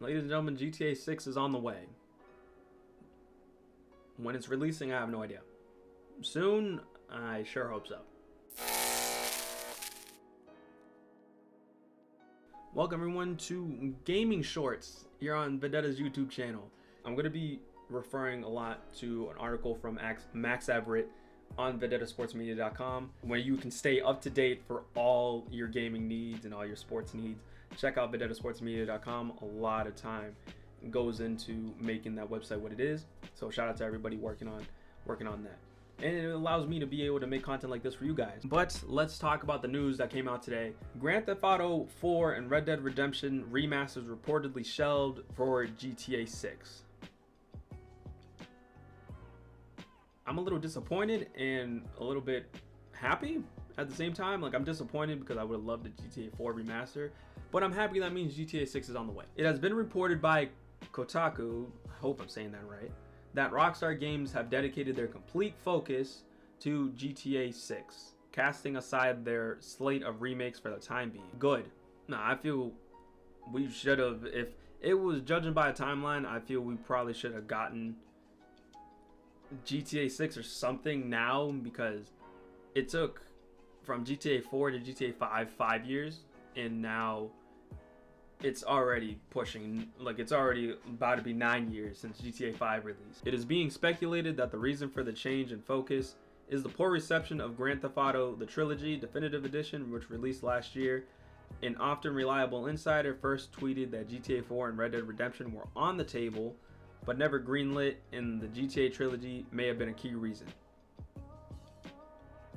Ladies and gentlemen, GTA 6 is on the way. When it's releasing, I have no idea. Soon, I sure hope so. Welcome everyone to Gaming Shorts here on Vendetta's YouTube channel. I'm going to be referring a lot to an article from Max Everett on vendettasportsmedia.com, where you can stay up to date for all your gaming needs and all your sports needs. Check out vendettasportsmedia.com. A lot of time goes into making that website what it is. So shout out to everybody working on that. And it allows me to be able to make content like this for you guys. But let's talk about the news that came out today. Grand Theft Auto 4 and Red Dead Redemption remasters reportedly shelved for GTA 6. I'm a little disappointed and a little bit happy at the same time. Like, I'm disappointed because I would have loved the GTA 4 remaster, but I'm happy that means GTA 6 is on the way. It has been reported by Kotaku, I hope I'm saying that right, that Rockstar Games have dedicated their complete focus to GTA 6, casting aside their slate of remakes for the time being. Good. Nah, I feel we should have, if it was judging by a timeline, I feel we probably should have gotten GTA 6 or something now, because it took from GTA 4 to GTA 5 years, and now it's already pushing, like it's already about to be 9 years since GTA 5 released. It is being speculated that the reason for the change in focus is the poor reception of Grand Theft Auto the Trilogy Definitive Edition, which released last year. An often reliable insider first tweeted that GTA 4 and Red Dead Redemption were on the table but never greenlit, and the GTA trilogy may have been a key reason.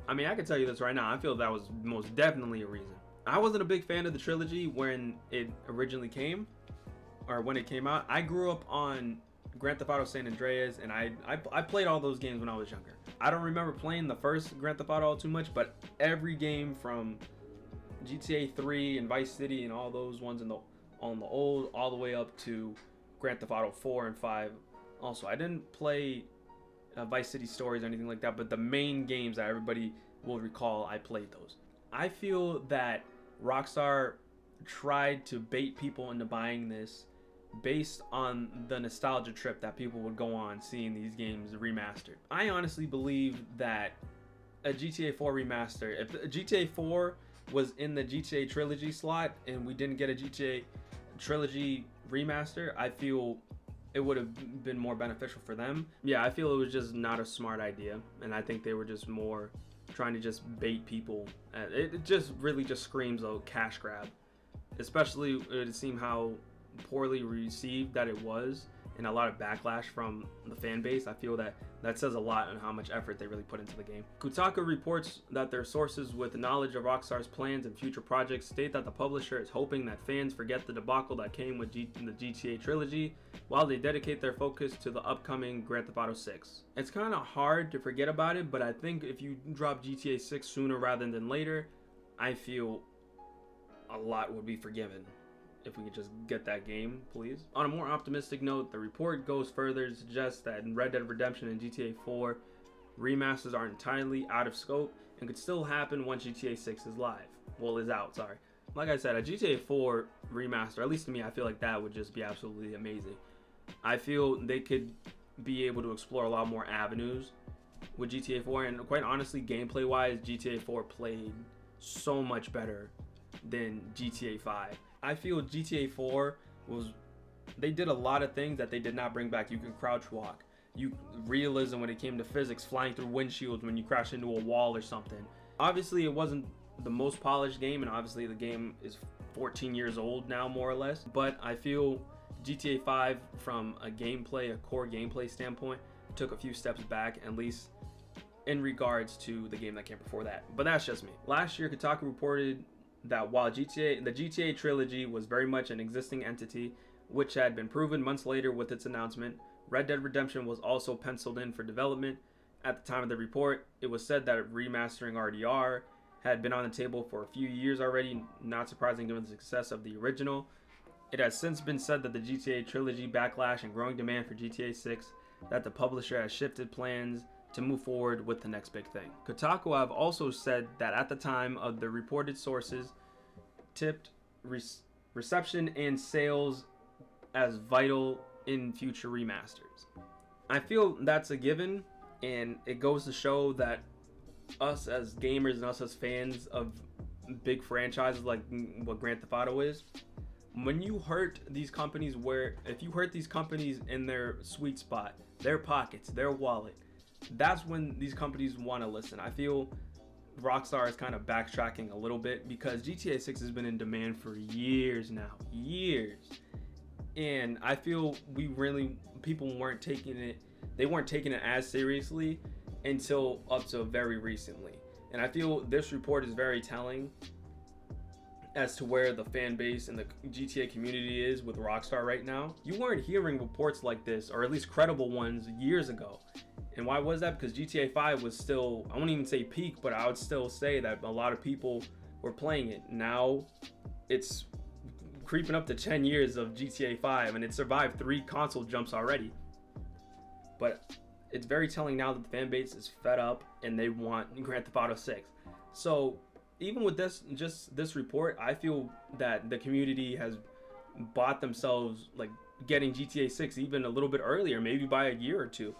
I mean, I can tell you this right now, I feel that was most definitely a reason. I wasn't a big fan of the trilogy when it originally came, or when it came out. I grew up on Grand Theft Auto San Andreas, and I played all those games when I was younger. I don't remember playing the first Grand Theft Auto too much, but every game from GTA 3 and Vice City and all those ones on the old, all the way up to Grand Theft Auto 4 and 5. Also, I didn't play Vice City Stories or anything like that, but the main games that everybody will recall, I played those. I feel that Rockstar tried to bait people into buying this based on the nostalgia trip that people would go on seeing these games remastered. I honestly believe that a GTA 4 remaster, if GTA 4 was in the GTA trilogy slot and we didn't get a GTA trilogy remaster, I feel it would have been more beneficial for them. Yeah, I feel it was just not a smart idea, and I think they were just more trying to just bait people. It just really just screams a cash grab, especially it seemed how poorly received that it was, and a lot of backlash from the fan base. I feel that says a lot on how much effort they really put into the game. Kotaku reports that their sources with knowledge of Rockstar's plans and future projects state that the publisher is hoping that fans forget the debacle that came with the GTA trilogy while they dedicate their focus to the upcoming Grand Theft Auto 6. It's kind of hard to forget about it, but I think if you drop GTA 6 sooner rather than later, I feel a lot would be forgiven. If we could just get that game, please. On a more optimistic note, the report goes further to suggest that Red Dead Redemption and GTA 4 remasters are entirely out of scope and could still happen once GTA 6 is live. Well, is out, sorry. Like I said, a GTA 4 remaster, at least to me, I feel like that would just be absolutely amazing. I feel they could be able to explore a lot more avenues with GTA 4, and quite honestly, gameplay-wise, GTA 4 played so much better than GTA 5. I feel GTA 4 they did a lot of things that they did not bring back. You can crouch walk. Realism when it came to physics, flying through windshields when you crash into a wall or something. Obviously, it wasn't the most polished game, and obviously the game is 14 years old now, more or less. But I feel GTA 5, from a core gameplay standpoint, took a few steps back, at least in regards to the game that came before that. But that's just me. Last year, Kotaku reported that while the GTA trilogy was very much an existing entity, which had been proven months later with its announcement, Red Dead Redemption was also penciled in for development. At the time of the report, it was said that remastering RDR had been on the table for a few years already, not surprising given the success of the original. It has since been said that the GTA trilogy backlash and growing demand for GTA 6, that the publisher has shifted plans to move forward with the next big thing. Kotaku have also said that at the time of the reported sources tipped reception and sales as vital in future remasters. I feel that's a given, and it goes to show that us as gamers and us as fans of big franchises like what Grand Theft Auto is, when you hurt these companies, where if you hurt these companies in their sweet spot, their pockets, their wallet, that's when these companies want to listen. I feel Rockstar is kind of backtracking a little bit because GTA 6 has been in demand for years now, years. And I feel people weren't taking it, they weren't taking it as seriously until up to very recently. And I feel this report is very telling as to where the fan base and the GTA community is with Rockstar right now. You weren't hearing reports like this, or at least credible ones, years ago. And why was that? Because GTA 5 was still, I won't even say peak, but I would still say that a lot of people were playing it. Now it's creeping up to 10 years of GTA 5, and it survived 3 console jumps already. But it's very telling now that the fan base is fed up and they want Grand Theft Auto 6. So even with this report, I feel that the community has bought themselves like getting GTA 6 even a little bit earlier, maybe by a year or two.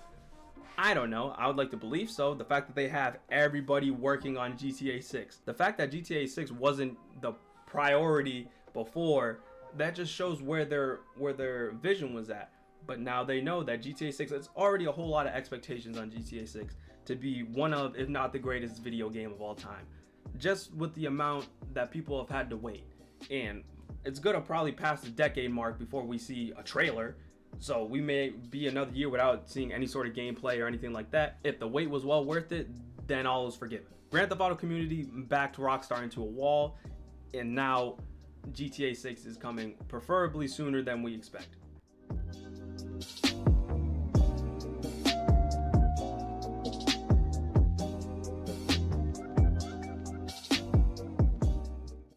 I don't know. I would like to believe so. The fact that they have everybody working on GTA 6, the fact that GTA 6 wasn't the priority before, that just shows where their vision was at. But now they know that GTA 6, it's already a whole lot of expectations on GTA 6 to be one of, if not the greatest video game of all time. Just with the amount that people have had to wait. And it's gonna probably pass the decade mark before we see a trailer. So we may be another year without seeing any sort of gameplay or anything like that. If the wait was well worth it, then all is forgiven. Grand Theft Auto community backed Rockstar into a wall, and now GTA 6 is coming preferably sooner than we expect.